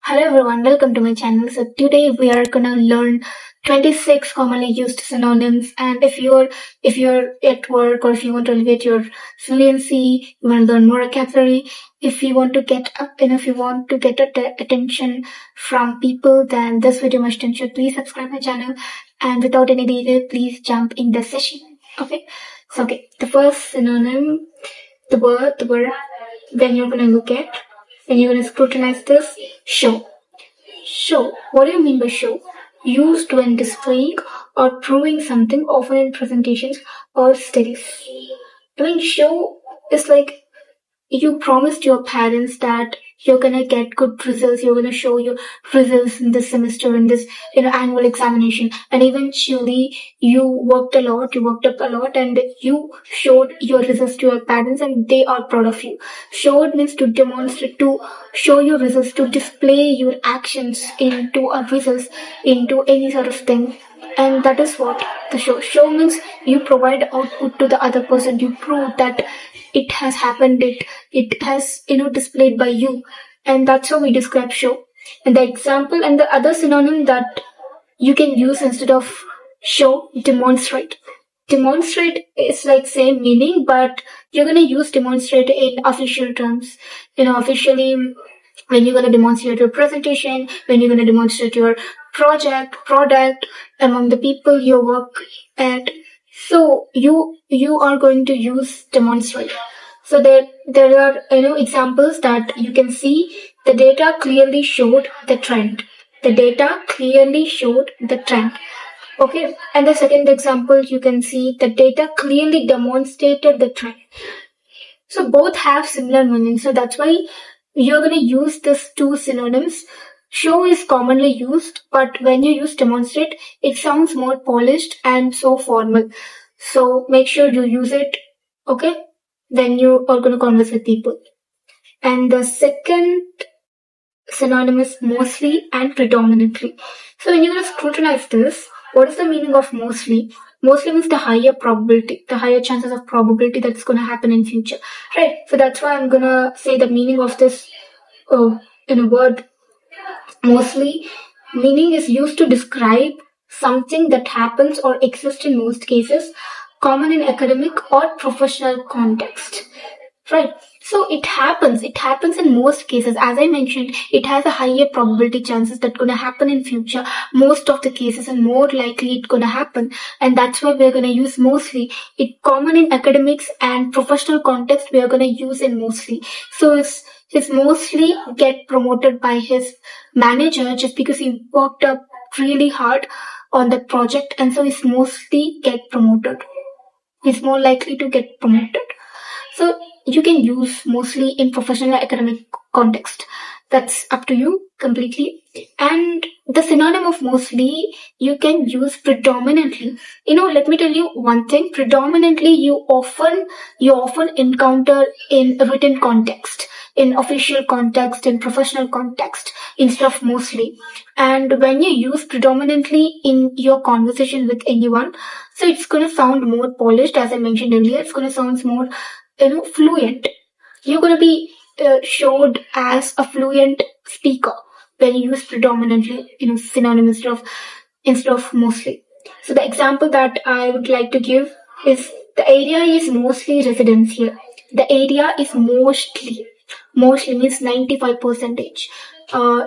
Hello everyone, welcome to my channel. So today we are gonna learn 26 commonly used synonyms. And if you're at work or if you want to elevate your fluency, you want to learn more vocabulary, if you want to get up and if you want to get attention from people, then this video must ensure. Please subscribe my channel. And without any delay, please jump in the session. Okay. The first synonym, the word then you're gonna look at and you're gonna scrutinize this. Show. Show. What do you mean by show? Used when displaying or proving something, often in presentations or studies. Show is like you promised your parents that you're gonna get good results, you're gonna show your results in this semester, in this annual examination, and eventually you worked up a lot, and you showed your results to your parents, and they are proud of you. Showed means to demonstrate, to show your results, to display your actions into a results, into any sort of thing. And that is what the show means. You provide output to the other person, you prove that it has happened, it has displayed by you, and that's how we describe show. And the example and the other synonym that you can use instead of show, demonstrate. Demonstrate is like same meaning, but you're gonna use demonstrate in official terms. Officially, when you're gonna demonstrate your presentation, when you're gonna demonstrate your product among the people you work at. So you are going to use demonstrate. So there are examples that you can see. The data clearly showed the trend. The data clearly showed the trend. Okay, and the second example you can see the data clearly demonstrated the trend. So both have similar meaning. So that's why you're going to use these two synonyms. Show is commonly used, but when you use demonstrate, it sounds more polished and so formal. So make sure you use it, okay, when you are going to converse with people. And the second synonym is mostly and predominantly. So when you're going to scrutinize this, what is the meaning of mostly? Mostly means the higher probability, the higher chances of probability that's going to happen in future, right? So that's why I'm going to say the meaning of this in a word. Mostly meaning is used to describe something that happens or exists in most cases, common in academic or professional context. Right. So it happens in most cases. As I mentioned, it has a higher probability chances that gonna happen in future. Most of the cases and more likely it's gonna happen. And that's why we're gonna use mostly. It common in academics and professional context, we are gonna use it mostly. So it's mostly get promoted by his manager just because he worked up really hard on the project, and so he's mostly get promoted. He's more likely to get promoted. So you can use mostly in professional academic context. That's up to you completely. And the synonym of mostly you can use predominantly. Let me tell you one thing. Predominantly you often encounter in written context, in official context, in professional context, instead of mostly. And when you use predominantly in your conversation with anyone, so it's going to sound more polished. As I mentioned earlier, it's going to sound more fluent. You're going to be showed as a fluent speaker when you use predominantly, synonym instead of mostly. So the example that I would like to give is the area is mostly residential. The area is mostly means 95%.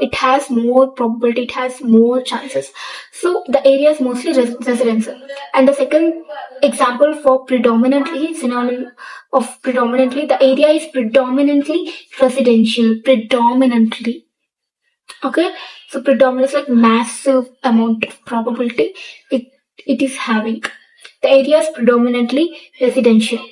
It has more probability, it has more chances. So the area is mostly residential. And the second example for predominantly, synonym of predominantly, the area is predominantly residential. Predominantly. Okay? So predominant is like massive amount of probability it is having. The area is predominantly residential.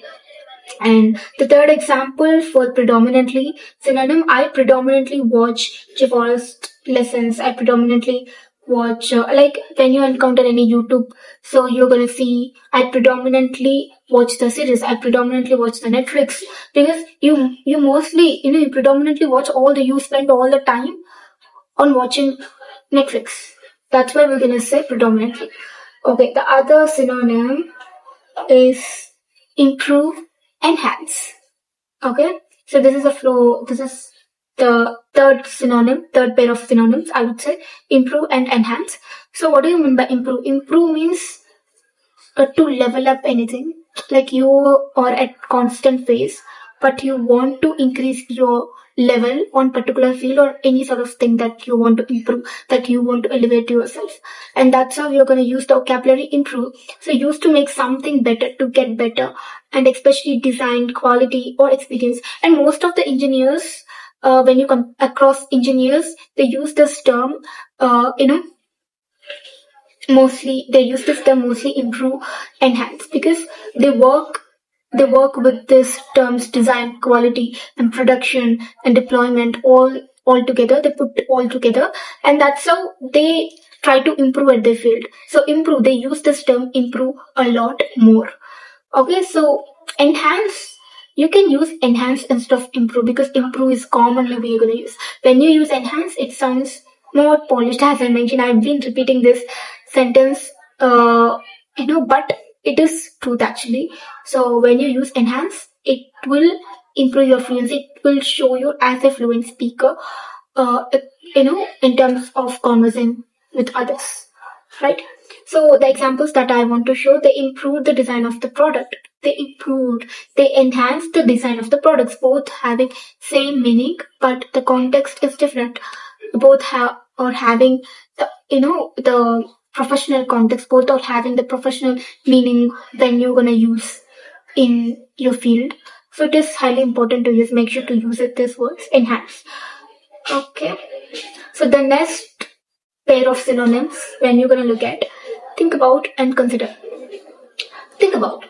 And the third example for predominantly synonym, I predominantly watch Forest lessons. I predominantly watch like when you encounter any YouTube, so you're gonna see I predominantly watch the series. I predominantly watch the Netflix, because you mostly you predominantly watch you spend all the time on watching Netflix. That's why we're gonna say predominantly. Okay, the other synonym is improve, enhance. Okay, so this is a flow. This is the third pair of synonyms, I would say improve and enhance. So what do you mean by improve? Improve means to level up anything. Like you are at constant phase, but you want to increase your level on particular field or any sort of thing that you want to improve, that you want to elevate yourself. And that's how you're going to use the vocabulary improve. So use to make something better, to get better, and especially design, quality, or experience. And most of the engineers, when you come across engineers, they use this term, mostly they use this term mostly improve, enhance, because they work with these terms design, quality, and production and deployment all together. They put all together, and that's how they try to improve at their field. So improve, they use this term improve a lot more. Okay, so enhance, you can use enhance instead of improve, because improve is commonly we're going to use. When you use enhance, it sounds more polished. As I mentioned, I've been repeating this sentence, but it is truth actually. So when you use enhance, it will improve your fluency. It will show you as a fluent speaker, in terms of conversing with others, right? So the examples that I want to show, they improved the design of the product. They enhanced the design of the products, both having same meaning, but the context is different. Both have or having the professional context, both are having the professional meaning when you're gonna use in your field. So it is highly important to use. Make sure to use it. This words enhance. Okay. So the next pair of synonyms when you're gonna look at, think about and consider. Think about.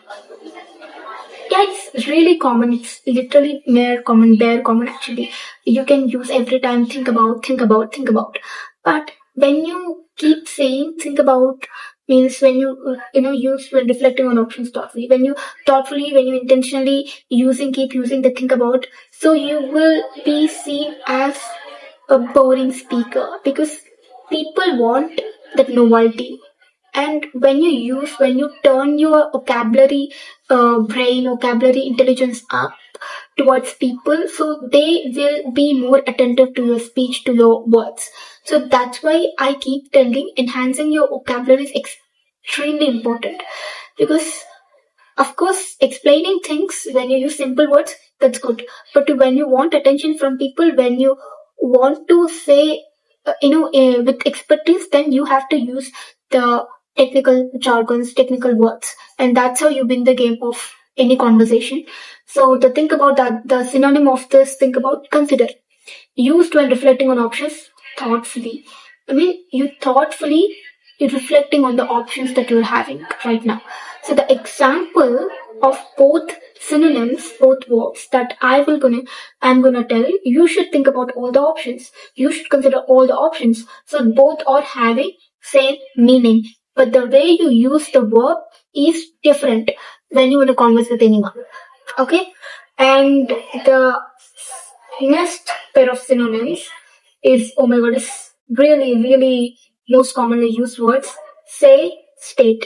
Yeah, it's really common. It's literally mere common, bare common actually. You can use every time think about, think about, think about. But when you keep saying think about, means when you use when reflecting on options thoughtfully, when you intentionally keep using the think about, so you will be seen as a boring speaker, because people want that novelty. And when you turn your vocabulary intelligence up towards people, so they will be more attentive to your speech, to your words. So that's why I keep telling enhancing your vocabulary is extremely important, because of course explaining things when you use simple words, that's good, but when you want attention from people, when you want to say with expertise, then you have to use the technical jargons, technical words, and that's how you win the game of any conversation. So the think about that, the synonym of this, think about, consider, used when reflecting on options thoughtfully. I mean, you're reflecting on the options that you're having right now. So the example of both synonyms, both verbs that I'm gonna tell, you should think about all the options. You should consider all the options. So both are having same meaning, but the way you use the verb is different when you want to converse with anyone. Okay? And the next pair of synonyms is, oh my god, it's really, really most commonly used words. Say, state.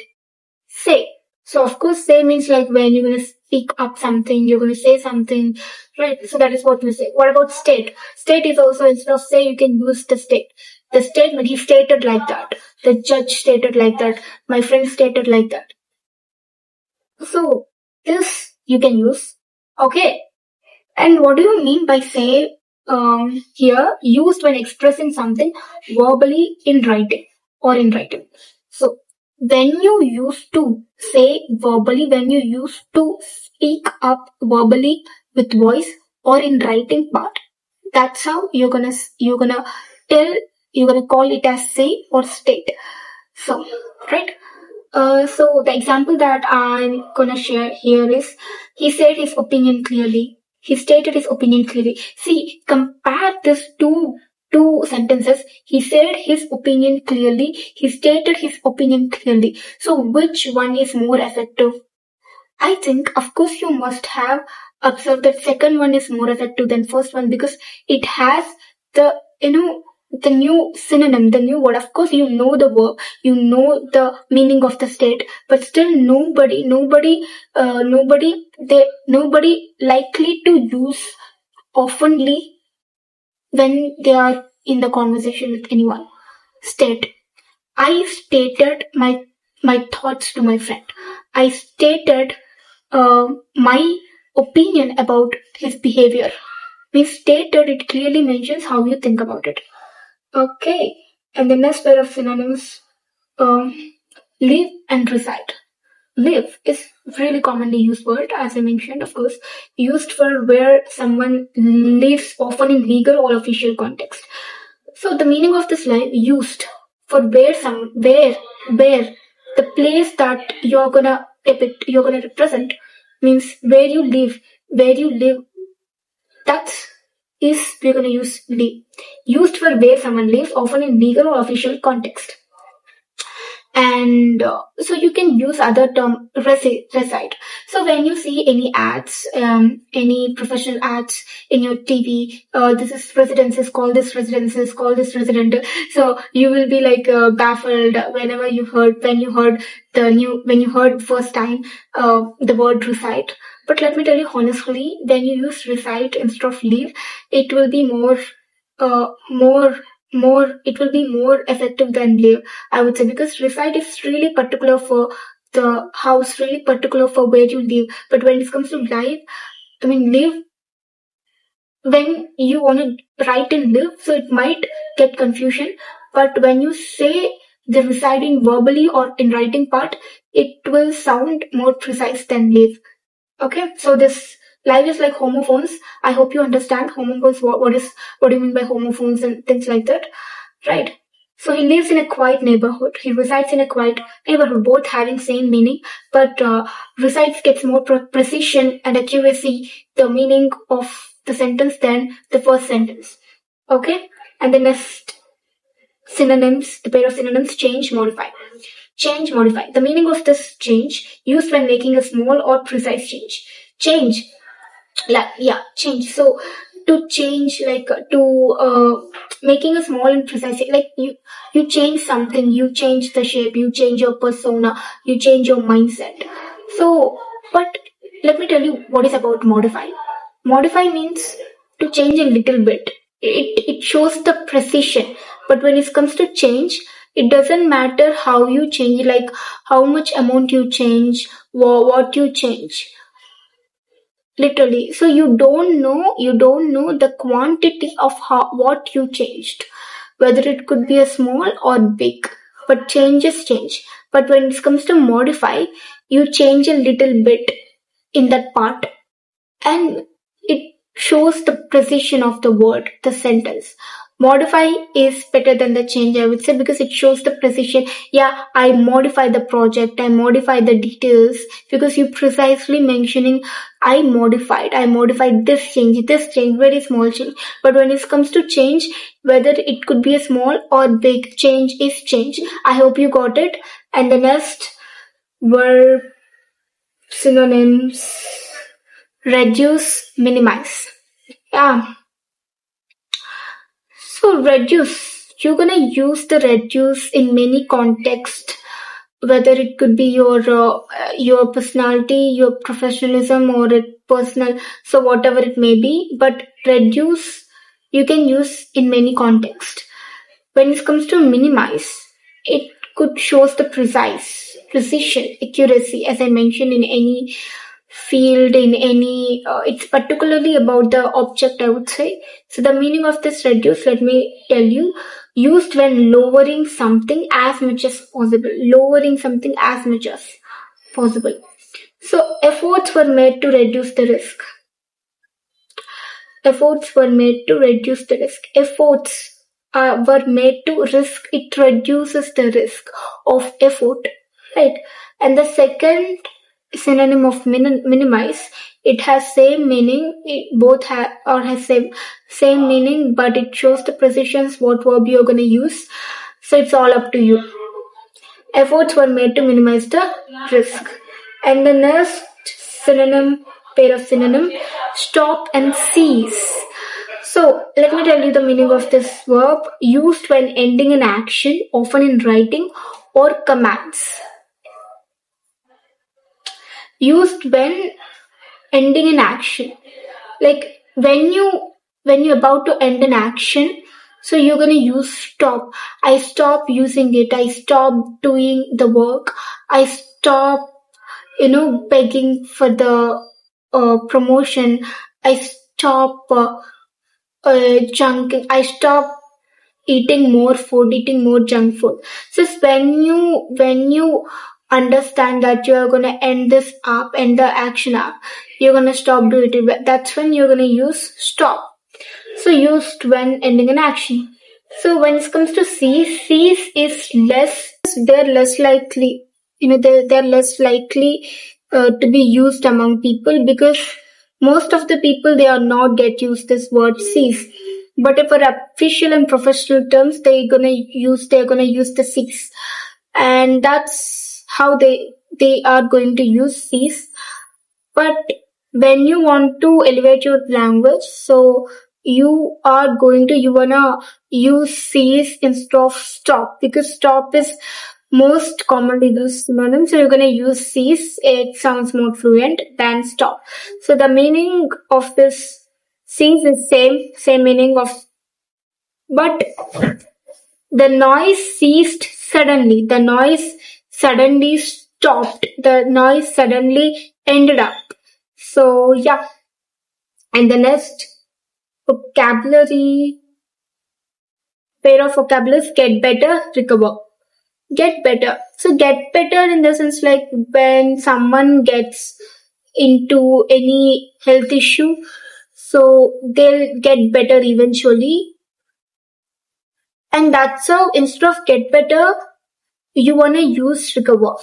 Say. So of course, say means like when you're gonna speak up something, you're gonna say something, right? So that is what we say. What about state? State is also, instead of say, you can use the state. The statement, he stated like that. The judge stated like that. My friend stated like that. So this you can use. Okay. And what do you mean by say here? Used when expressing something verbally in writing or in writing. So when you used to say verbally, when you used to speak up verbally with voice or in writing part, that's how you're gonna tell, you're gonna call it as say or state. So right. So the example that I'm gonna share here is, he said his opinion clearly. He stated his opinion clearly. See, compare these two sentences. He said his opinion clearly. He stated his opinion clearly. So which one is more effective? I think, of course, you must have observed that second one is more effective than first one, because it has the the new synonym, the new word. Of course, you know the verb, you know the meaning of the state, but still nobody likely to use oftenly when they are in the conversation with anyone. State. I stated my thoughts to my friend. I stated my opinion about his behavior. We stated it clearly mentions how you think about it. Okay. And the next pair of synonyms, um, live and reside. Live is really commonly used word, as I mentioned, of course, used for where someone lives, often in legal or official context. So the meaning of this line used for where the place that you're gonna represent means where you live. That's is we're gonna use live. Used for where someone lives, often in legal or official context. And so you can use other term reside. So when you see any ads, any professional ads in your TV, this is residences, call this residences, call this resident. So you will be like baffled whenever when you heard first time the word reside. But let me tell you honestly, when you use reside instead of live, it will be uh, more it will be more effective than live, I would say, because reside is really particular for the house, really particular for where you live. But when it comes to live, when you want to write in live, so it might get confusion. But when you say the residing verbally or in writing part, it will sound more precise than live. Okay, so this live is like homophones. I hope you understand homophones. What do you mean by homophones and things like that, right? So he lives in a quiet neighborhood. He resides in a quiet neighborhood, both having same meaning, but resides gets more precision and accuracy the meaning of the sentence than the first sentence. Okay, and the next synonyms, the pair of synonyms, change, modify. Change, modify. The meaning of this change used when making a small or precise change. Change, change. So to change, making a small and precise, like you change something, you change the shape, you change your persona, you change your mindset. So, but let me tell you what is about modify. Modify means to change a little bit. It shows the precision. But when it comes to change, it doesn't matter how you change, like how much amount you change, what you change. Literally. So you don't know the quantity of what you changed. Whether it could be a small or big. But changes change. But when it comes to modify, you change a little bit in that part and it shows the precision of the word, the sentence. Modify is better than the change, I would say, because it shows the precision. Yeah, I modify the project, I modify the details, because you precisely mentioning I modified this change, very small change. But when it comes to change, whether it could be a small or big change is change. I hope you got it. And the next verb synonyms, reduce, minimize. Yeah. So reduce, you're gonna use the reduce in many contexts, whether it could be your personality, your professionalism, or a personal, so whatever it may be. But reduce, you can use in many contexts. When it comes to minimize, it could shows the precision, accuracy, as I mentioned, in any field, in any, it's particularly about the object, I would say. So the meaning of this reduce, let me tell you, used when lowering something as much as possible. Lowering something as much as possible. So efforts were made to reduce the risk. Efforts were made to reduce the risk. Efforts were made to risk. It reduces the risk of effort, right? And the second synonym of minimize, it has same meaning. It both have or has same meaning, but it shows the precisions what verb you're gonna use. So it's all up to you. Efforts were made to minimize the risk. And the next synonym, pair of synonym, stop and cease. So let me tell you the meaning of this verb, used when ending an action, often in writing or commands. Used when ending an action. Like when you when you're about to end an action, so you're going to use stop. I stop using it. I stop doing the work. I stop, begging for the promotion. I stop junk. I stop eating more junk food. So it's when you understand that you are gonna end the action up, you're gonna stop doing it. That's when you're gonna use stop. So used when ending an action. So when it comes to cease is less. They're less likely. They're less likely to be used among people because most of the people they are not get used this word cease. But if for official and professional terms, they're gonna use the cease, and that's how they are going to use cease. But when you want to elevate your language, so you wanna use cease instead of stop because stop is most commonly used synonym. So you're gonna use cease. It sounds more fluent than stop. So the meaning of this cease is same meaning of, but the noise ceased suddenly. The noise suddenly stopped. The noise suddenly ended up. So yeah, and the next vocabulary pair of vocabularies: get better, recover. Get better. So get better in the sense like when someone gets into any health issue, so they'll get better eventually. And that's how instead of get better, you wanna use recover.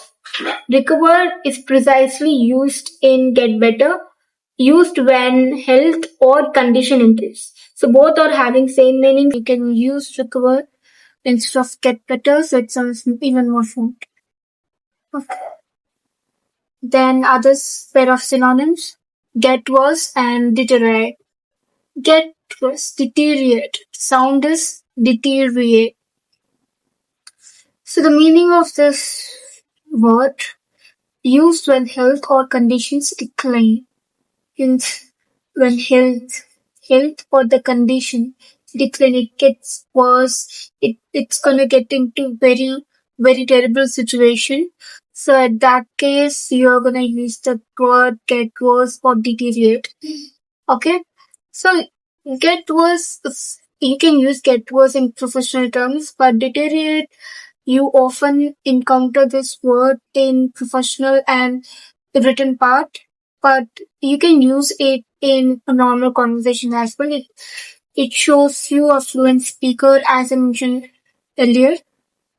Recover is precisely used in get better, used when health or condition improves. So both are having same meaning. You can use recover instead of get better, so it sounds even more fun. Okay. Then others pair of synonyms: get worse and deteriorate. Get worse, deteriorate. Sound is deteriorate. So the meaning of this word: used when health or conditions decline. Hence, when health or the condition decline, it gets worse. It's gonna get into very terrible situation. So at that case, you're gonna use the word get worse or deteriorate. Okay. So get worse. You can use get worse in professional terms, but deteriorate, you often encounter this word in professional and written part, but you can use it in a normal conversation as well. It shows you a fluent speaker, as I mentioned earlier.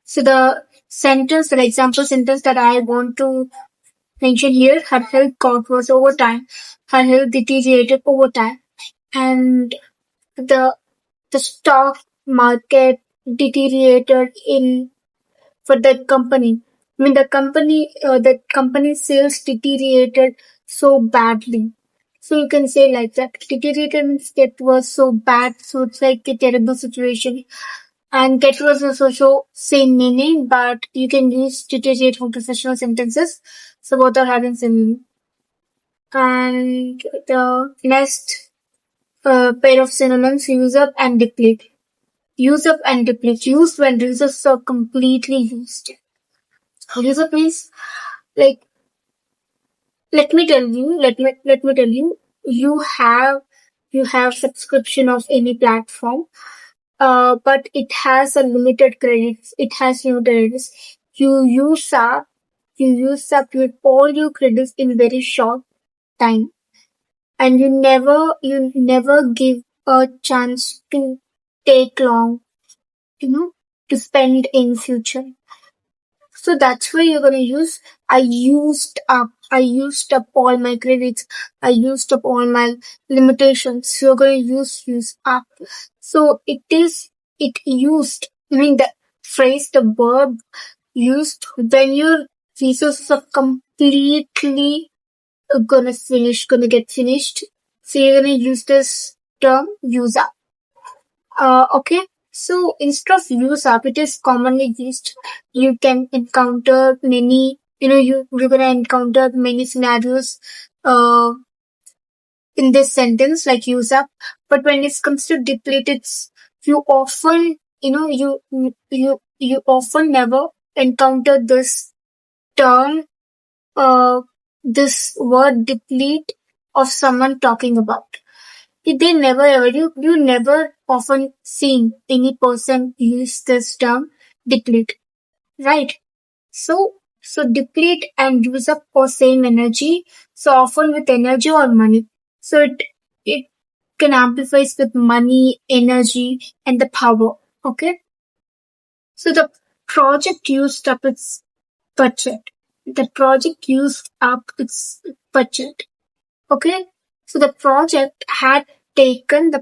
So the example sentence that I want to mention here: her health got worse over time. Her health deteriorated over time. And the the stock market deteriorated in for that company. I mean, the company sales deteriorated so badly. So you can say like that. Deteriorated means get was so bad, so it's like a terrible situation. And get was is also same meaning, but you can use deteriorate for professional sentences. So both are having same meaning. And the next pair of synonyms: use up and deplete. Use up and deplete. Used when resources are completely used. Use up means like, let me tell you, you have subscription of any platform, but it has a limited credits. It has limited credits. You use up your all your credits in very short time, and you never give a chance to take long, you know, to spend in future. So that's why you're gonna use I used up all my credits. I used up all my limitations. You're gonna use up. So it used, I mean the phrase, the verb used when your resources are completely gonna get finished. So you're gonna use this term use up. Okay. So instead of use up, it is commonly used. You can encounter many, you're gonna encounter many scenarios, in this sentence like use up. But when it comes to depleted, you often, you often never encounter this term, uh, this word deplete of someone talking about. They never ever, you never often seen any person use this term deplete, right? So, so deplete and use up for same energy, so often with energy or money. So it can amplify with money, energy, and the power. Okay. So the project used up its budget. The project used up its budget. Okay. So the project has taken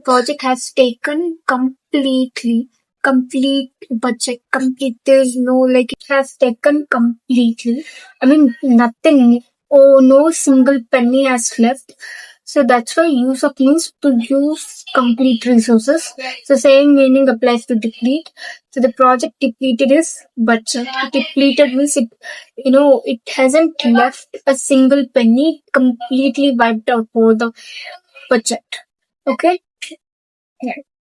complete budget, complete, there's no, like, it has taken completely. I mean, nothing, oh, no single penny has left. So that's why use of means to use complete resources. So same meaning applies to deplete. So the project depleted is budget. Depleted means it hasn't left a single penny, completely wiped out for the budget. Okay? Yeah.